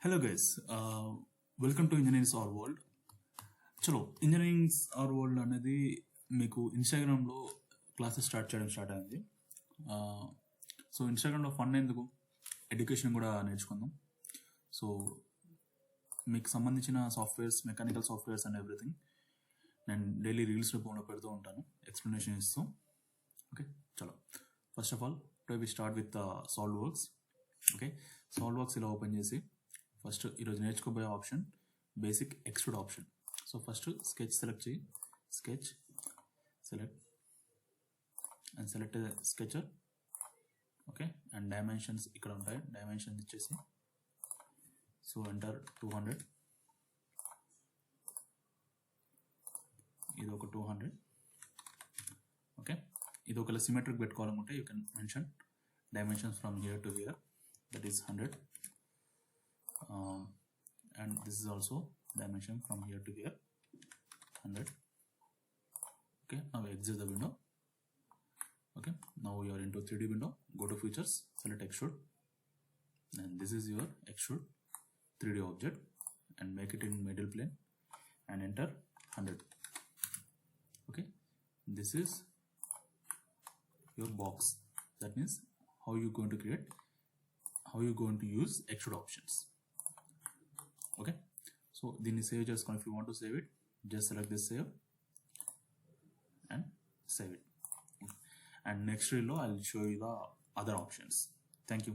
Hello guys, welcome to Engineers Our World. చలో engineerings our world అనేది మీకు ఇన్స్టాగ్రామ్లో క్లాసెస్ స్టార్ట్ అయింది. సో ఇన్స్టాగ్రామ్లో ఫన్ ఎందుకు, ఎడ్యుకేషన్ కూడా నేర్చుకుందాం. సో మీకు సంబంధించిన softwares, mechanical softwares and everything నేను డైలీ రీల్స్ రూపంలో పెడుతూ ఉంటాను, ఎక్స్ప్లెనేషన్ ఇస్తూ. ఓకే, చలో first of all today we start with SolidWorks. Okay, SolidWorks ఇలా ఓపెన్ చేసి ఫస్ట్ ఈరోజు నేర్చుకోబోయే option basic extrude option. So first sketch select చేయి, sketch select and select sketcher. Okay, and dimensions ఇక్కడ ఉంటాయి, dimensions ఇచ్చేసి so enter 200, ఇది ఒక 200. ఓకే, ఇది ఒకవేళ సిమెట్రిక్ పెట్టుకోవాలనుకుంటే you can mention dimensions from here to here, that is 100. And this is also dimension from here to here, 100. Okay, now exit the window. Okay, now you are into 3D window, go to features, select extrude, and this is your extrude 3D object, and make it in middle plane and enter 100. Okay, this is your box. That means how you going to create, how you going to use extrude options. Okay, so దీన్ని save చేసుకొని, if you want to save it, just select this save and save it. And next reel I'll show you the other options. Thank you.